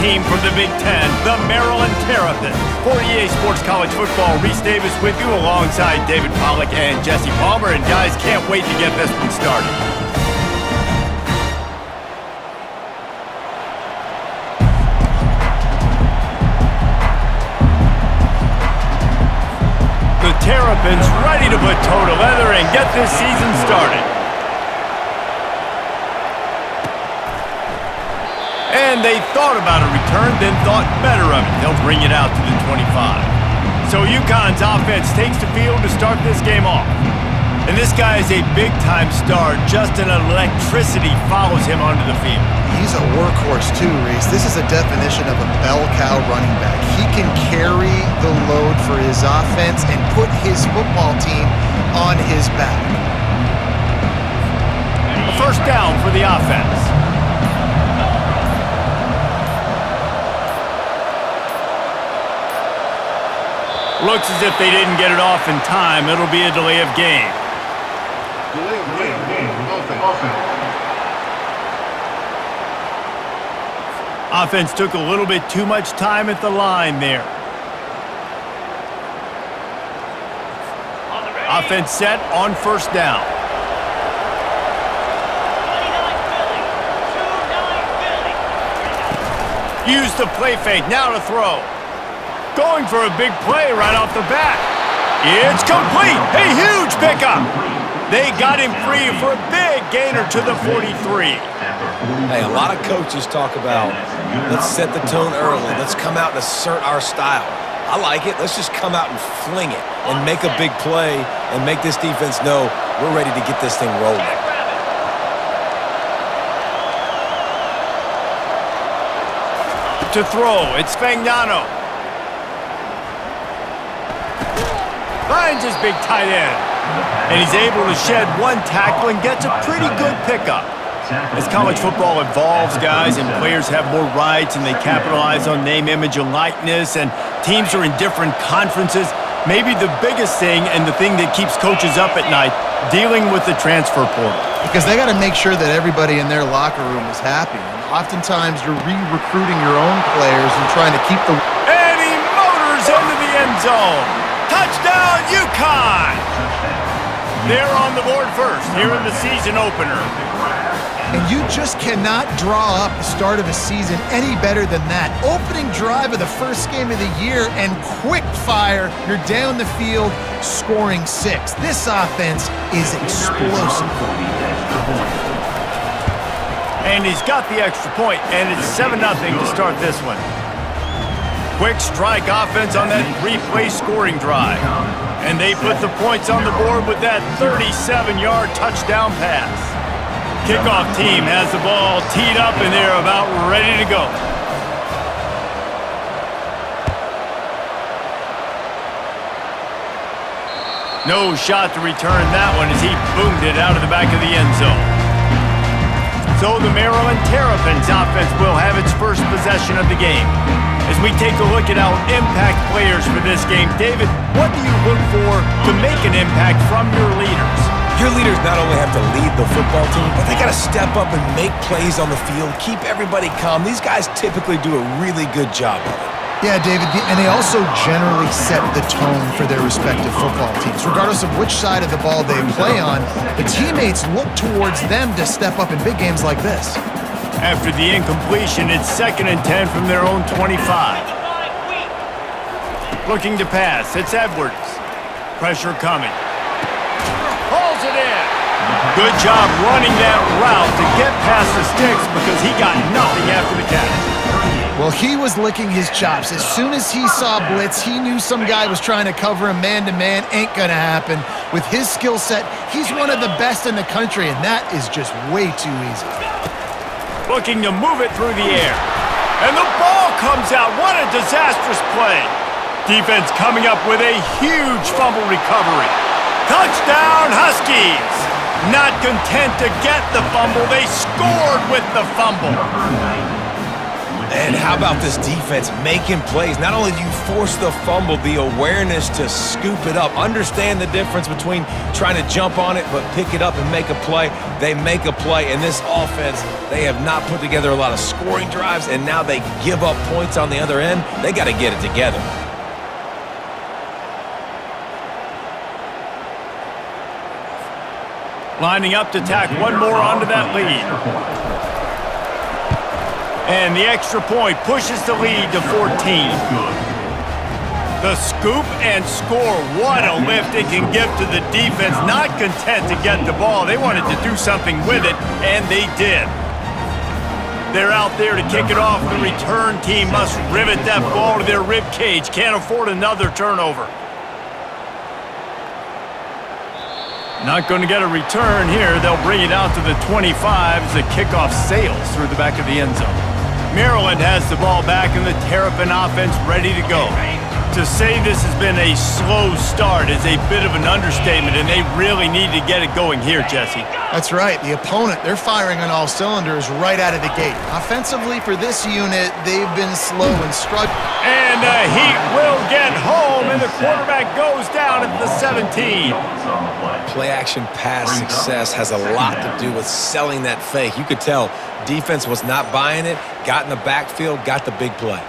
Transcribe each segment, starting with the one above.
team from the Big Ten, the Maryland Terrapins. For EA Sports College Football, Reese Davis with you alongside David Pollack and Jesse Palmer. And guys, can't wait to get this one started. The Terrapins ready to put toe to leather and get this season started. And they thought about a return, then thought better of it. They'll bring it out to the 25. So Uconn's offense takes the field to start this game off. And this guy is a big-time star. Just an electricity follows him onto the field. He's a workhorse too, Reese. This is a definition of a bell cow running back. He can carry the load for his offense and put his football team on his back. A first down for the offense. Looks as if they didn't get it off in time. It'll be a delay of game. Offense took a little bit too much time at the line there. Offense set on first down. Use the play fake. Now to throw. Going for a big play right off the bat. It's complete. A huge pickup. They got him free for a big gainer to the 43. Hey, a lot of coaches talk about, let's set the tone early. Let's come out and assert our style. I like it. Let's just come out and fling it and make a big play and make this defense know we're ready to get this thing rolling. To throw, it's Fagnano. Finds his big tight end. And he's able to shed one tackle and gets a pretty good pickup. As college football evolves, guys, and players have more rights and they capitalize on name, image, and likeness, and teams are in different conferences, maybe the biggest thing and the thing that keeps coaches up at night, dealing with the transfer portal. Because they got to make sure that everybody in their locker room is happy. And oftentimes you're re-recruiting your own players and trying to keep the... And he motors into the end zone. Touchdown, Uconn! They're on the board first here in the season opener. And you just cannot draw up the start of a season any better than that. Opening drive of the first game of the year and quick fire. You're down the field scoring 6. This offense is explosive. And he's got the extra point, and it's 7-0 to start this one. Quick strike offense on that 3-play scoring drive. And they put the points on the board with that 37-yard touchdown pass. Kickoff team has the ball teed up, and they're about ready to go. No shot to return that one as he boomed it out of the back of the end zone. So the Maryland Terrapins offense will have its first possession of the game. As we take a look at our impact players for this game, David, what do you look for to make an impact from your leaders? Your leaders not only have to lead the football team, but they got to step up and make plays on the field, keep everybody calm. These guys typically do a really good job of it. Yeah, David, and they also generally set the tone for their respective football teams. Regardless of which side of the ball they play on, the teammates look towards them to step up in big games like this. After the incompletion, it's 2nd and 10 from their own 25. Looking to pass, it's Edwards. Pressure coming. Pulls it in. Good job running that route to get past the sticks because he got nothing after the catch. Well, he was licking his chops. As soon as he saw blitz, he knew some guy was trying to cover him man-to-man. Ain't gonna happen. With his skill set, he's one of the best in the country, and that is just way too easy. Looking to move it through the air. And the ball comes out. What a disastrous play. Defense coming up with a huge fumble recovery. Touchdown, Huskies! Not content to get the fumble, they scored with the fumble. And how about this defense making plays? Not only do you force the fumble, the awareness to scoop it up. Understand the difference between trying to jump on it but pick it up and make a play. They make a play. In this offense, they have not put together a lot of scoring drives, and now they give up points on the other end. They got to get it together. Lining up to tack one more onto that lead. And the extra point pushes the lead to 14. The scoop and score. What a lift it can give to the defense. Not content to get the ball. They wanted to do something with it, and they did. They're out there to kick it off. The return team must rivet that ball to their rib cage. Can't afford another turnover. Not going to get a return here. They'll bring it out to the 25 as the kickoff sails through the back of the end zone. Maryland has the ball back and the Terrapin offense ready to go. To say this has been a slow start is a bit of an understatement, and they really need to get it going here, Jesse. That's right. The opponent, they're firing on all cylinders right out of the gate. Offensively, for this unit, they've been slow and struggling. And the Heat will get home, and the quarterback goes down at the 17. Play-action pass success has a lot to do with selling that fake. You could tell defense was not buying it, got in the backfield, got the big play.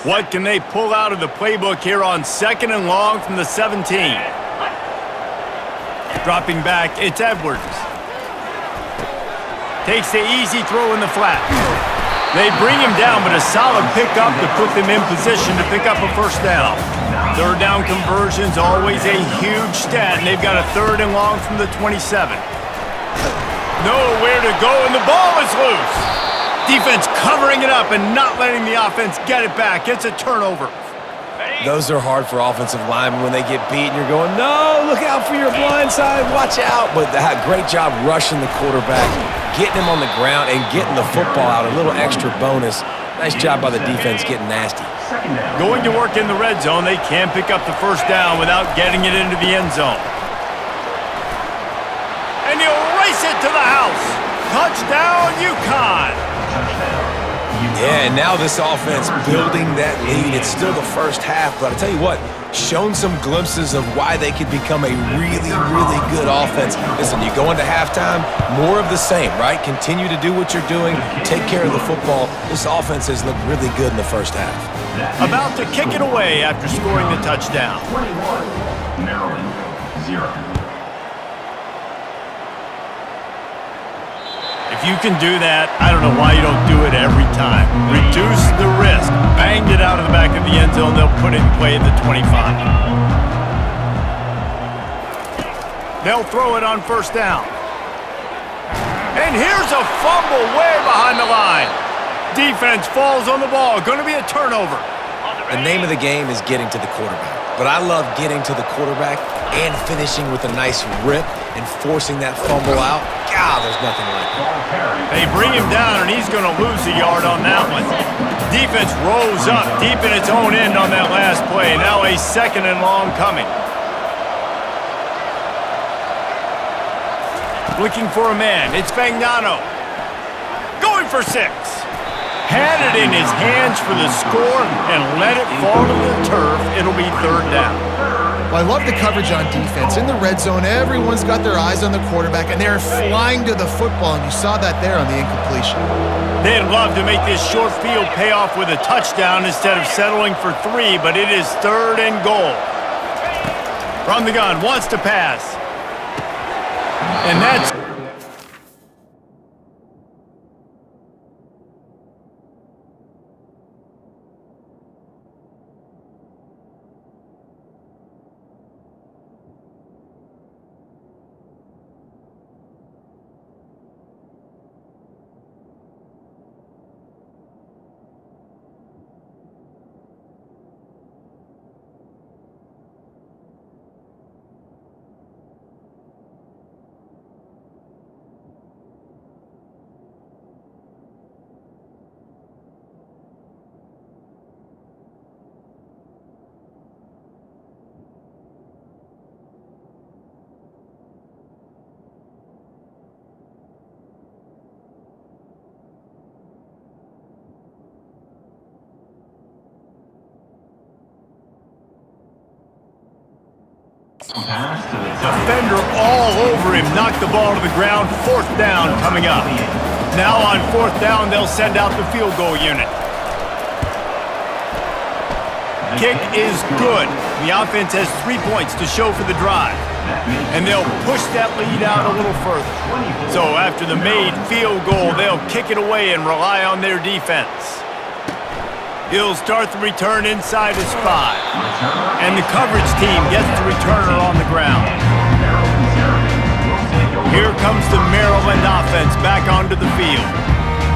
What can they pull out of the playbook here on 2nd and long from the 17? Dropping back, it's Edwards. Takes the easy throw in the flat. They bring him down, but a solid pickup to put them in position to pick up a first down. Third down conversion's always a huge stat, and they've got a 3rd and long from the 27. Nowhere to go, and the ball is loose. Defense covering it up and not letting the offense get it back. It's a turnover. Those are hard for offensive linemen when they get beat and you're going, no, look out for your blind side, watch out. But great job rushing the quarterback, getting him on the ground and getting the football out, a little extra bonus. Nice job by the defense getting nasty. Going to work in the red zone, they can pick up the first down without getting it into the end zone. And he'll race it to the house. Touchdown, Uconn. Yeah, and now this offense building that lead. It's still the first half, but I'll tell you what, shown some glimpses of why they could become a really, really good offense. Listen, you go into halftime, more of the same, right? Continue to do what you're doing, take care of the football. This offense has looked really good in the first half. About to kick it away after scoring the touchdown. 21, Maryland, 0. If you can do that, I don't know why you don't do it every time. Reduce the risk. Banged it out of the back of the end zone. They'll put it in play at the 25. They'll throw it on first down. And here's a fumble way behind the line. Defense falls on the ball. Going to be a turnover. The name of the game is getting to the quarterback. But I love getting to the quarterback and finishing with a nice rip and forcing that fumble out. God, there's nothing like it. They bring him down, and he's going to lose a yard on that one. Defense rolls up deep in its own end on that last play. Now a 2nd and long coming. Looking for a man. It's Fagnano. Going for 6. Had it in his hands for the score and let it fall to the turf. It'll be 3rd down. Well, I love the coverage on defense. In the red zone, everyone's got their eyes on the quarterback, and they're flying to the football, and you saw that there on the incompletion. They'd love to make this short field pay off with a touchdown instead of settling for 3, but it is 3rd and goal. From the gun, wants to pass. And that's... Defender all over him, knocked the ball to the ground. 4th down coming up. Now on 4th down, they'll send out the field goal unit. Kick is good. The offense has 3 points to show for the drive. And they'll push that lead out a little further. So after the made field goal, they'll kick it away and rely on their defense. He'll start the return inside his 5. And the coverage team gets the returner on the ground. Here comes the Maryland offense back onto the field.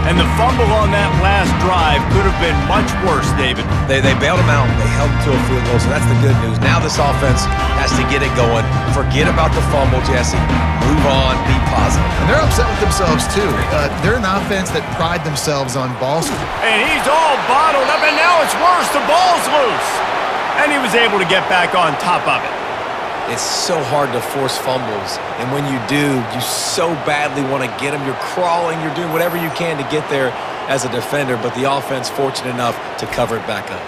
And the fumble on that last drive could have been much worse, David. They bailed him out. They held him to a field goal, so that's the good news. Now this offense has to get it going. Forget about the fumble, Jesse. Move on. Be positive. And they're upset with themselves, too. They're an offense that pride themselves on ball speed. And he's all bottled up, and now it's worse. The ball's loose. And he was able to get back on top of it. It's so hard to force fumbles, and when you do, you so badly want to get them. You're crawling, you're doing whatever you can to get there as a defender, but the offense fortunate enough to cover it back up.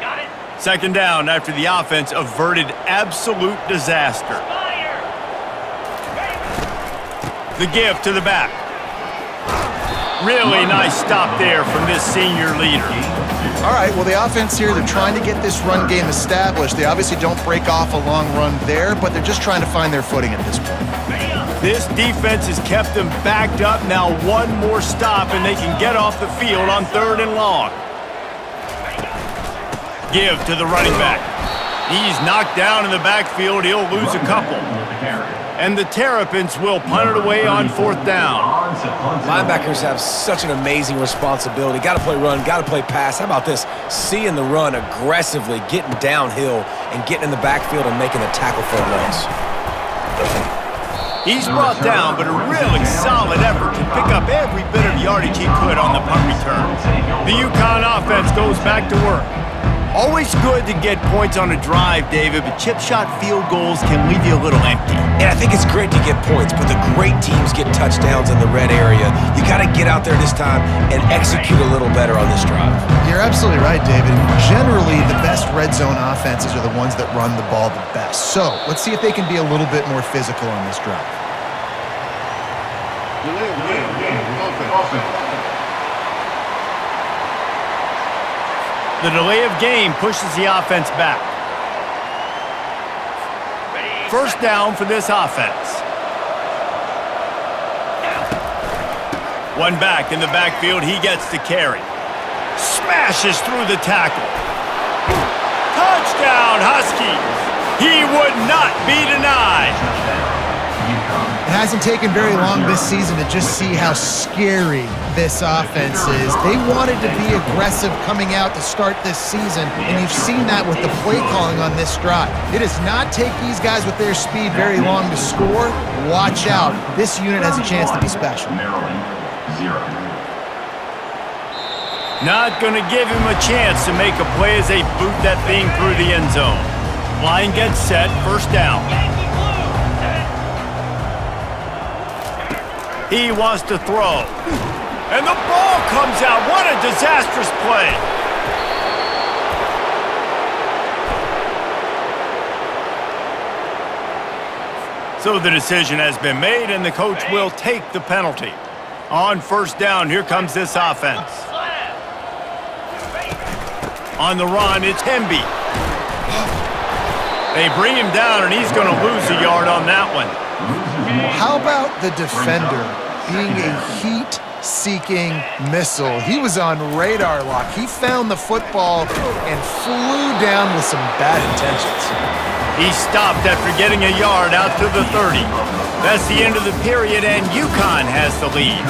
Got it. 2nd down after the offense averted absolute disaster. The give to the back. Really nice stop there from this senior leader. All right, well, the offense here, they're trying to get this run game established. They obviously don't break off a long run there, but they're just trying to find their footing at this point. This defense has kept them backed up. Now one more stop, and they can get off the field on 3rd and long. Give to the running back. He's knocked down in the backfield. He'll lose a couple. And the Terrapins will punt it away on 4th down. Linebackers have such an amazing responsibility. Got to play run, got to play pass. How about this? Seeing the run aggressively, getting downhill, and getting in the backfield and making the tackle for a loss. He's brought down, but a really solid effort to pick up every bit of yardage he could on the punt return. The Uconn offense goes back to work. Always good to get points on a drive, David, but chip shot field goals can leave you a little empty. And I think it's great to get points, but the great teams get touchdowns in the red area. You got to get out there this time and execute a little better on this drive. You're absolutely right, David. Generally, the best red zone offenses are the ones that run the ball the best. So let's see if they can be a little bit more physical on this drive. The delay of game pushes the offense back. 1st down for this offense. One back in the backfield. He gets to carry. Smashes through the tackle. Touchdown, Huskies. He would not be denied. It hasn't taken very long this season to just see how scary this offense is. They wanted to be aggressive coming out to start this season, and you've seen that with the play calling on this drive. It does not take these guys with their speed very long to score. Watch out. This unit has a chance to be special. Maryland, 0. Not going to give him a chance to make a play as they boot that thing through the end zone. Line gets set, 1st down. He wants to throw. And the ball comes out. What a disastrous play. So the decision has been made, and the coach will take the penalty. On 1st down, here comes this offense. On the run, it's Hemby. They bring him down, and he's going to lose a yard on that one. How about the defender being a heat-seeking missile? He was on radar lock. He found the football and flew down with some bad intentions. He stopped after getting a yard out to the 30. That's the end of the period, and Uconn has the lead.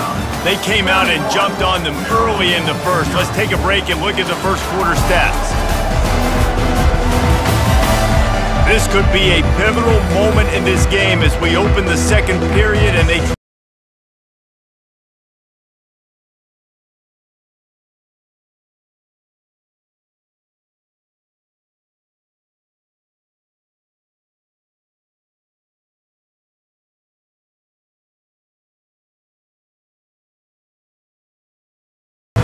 They came out and jumped on them early in the 1st. Let's take a break and look at the 1st quarter stats. This could be a pivotal moment in this game as we open the 2nd period and they...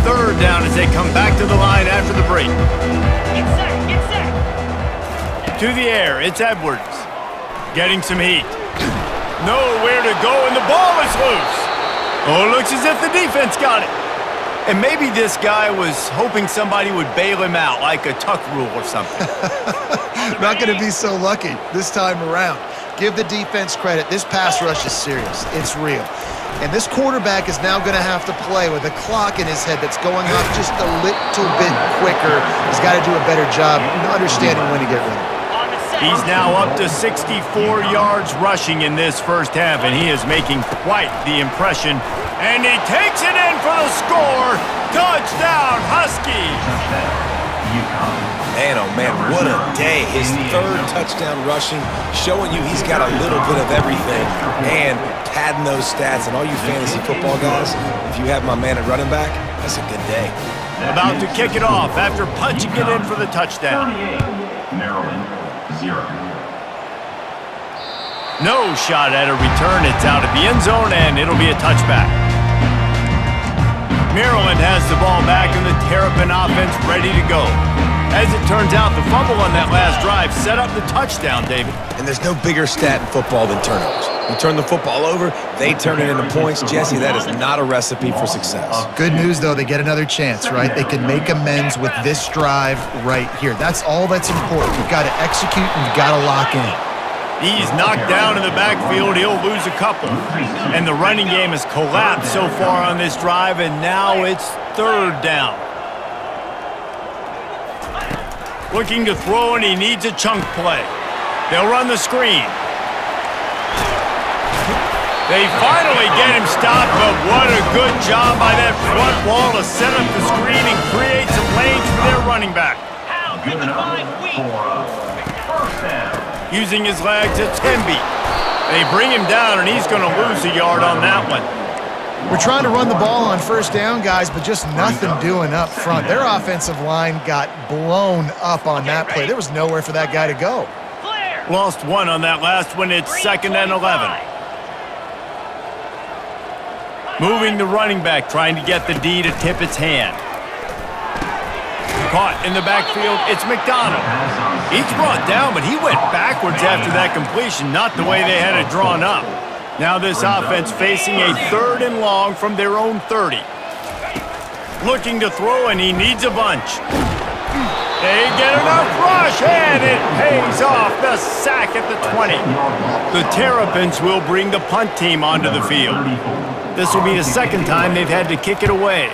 Third down as they come back to the line after the break. Get set. To the air, it's Edwards. Getting some heat. Nowhere to go, and the ball is loose. Oh, it looks as if the defense got it. And maybe this guy was hoping somebody would bail him out, like a tuck rule or something. Not going to be so lucky this time around. Give the defense credit. This pass rush is serious. It's real. And this quarterback is now going to have to play with a clock in his head that's going off just a little bit quicker. He's got to do a better job understanding when to get rid of it. He's now up to 64 yards rushing in this first half, and he is making quite the impression. And he takes it in for the score. Touchdown, Huskies! Man, oh man, what a day. His third touchdown rushing, showing you he's got a little bit of everything and padding those stats. And all you fantasy football guys, if you have my man at running back, that's a good day. About to kick it off after punching it in for the touchdown. Maryland, 0. No shot at a return. It's out of the end zone, and it'll be a touchback. Maryland has the ball back, and the Terrapin offense ready to go. As it turns out, the fumble on that last drive set up the touchdown, David. And there's no bigger stat in football than turnovers. You turn the football over, they turn it into points. Jesse, that is not a recipe for success. Good news, though, they get another chance, right? They can make amends with this drive right here. That's all that's important. You've got to execute and you've got to lock in. He's knocked down in the backfield. He'll lose a couple. And the running game has collapsed so far on this drive, and now it's third down. Looking to throw, and he needs a chunk play. They'll run the screen. They finally get him stopped, but what a good job by that front wall to set up the screen and create some lanes for their running back. Good enough for first down. Using his legs, it's Temby. They bring him down, and he's going to lose a yard on that one. We're trying to run the ball on first down, guys, but just nothing doing up front. Their offensive line got blown up on that play. There was nowhere for that guy to go. Lost one on that last one. It's 2nd and 11. Moving the running back, trying to get the D to tip its hand. Caught in the backfield, it's McDonald. He's brought down, but he went backwards after that completion, not the way they had it drawn up. Now this offense facing a 3rd and long from their own 30. Looking to throw, and he needs a bunch. They get enough rush, and it pays off. The sack at the 20. The Terrapins will bring the punt team onto the field. This will be the 2nd time they've had to kick it away.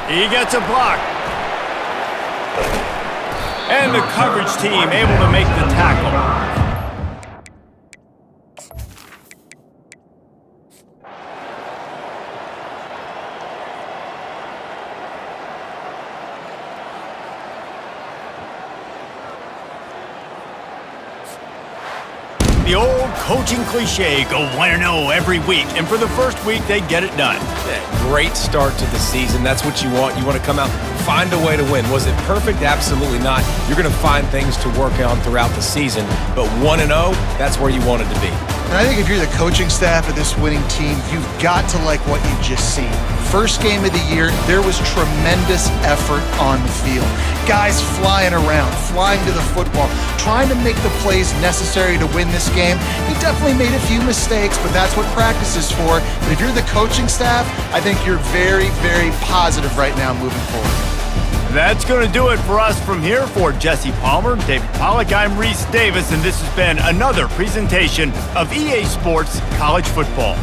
He gets a block. And the coverage team able to make the tackle. The old coaching cliche, go 1-0 every week, and for the first week, they get it done. Yeah, great start to the season. That's what you want. You want to come out, find a way to win. Was it perfect? Absolutely not. You're going to find things to work on throughout the season, but 1-0, that's where you want it to be. And I think if you're the coaching staff of this winning team, you've got to like what you've just seen. First game of the year, there was tremendous effort on the field. Guys flying around, flying to the football, trying to make the plays necessary to win this game. They definitely made a few mistakes, but that's what practice is for. But if you're the coaching staff, I think you're very, very positive right now moving forward. That's going to do it for us from here. For Jesse Palmer, David Pollack, I'm Reese Davis, and this has been another presentation of EA Sports College Football.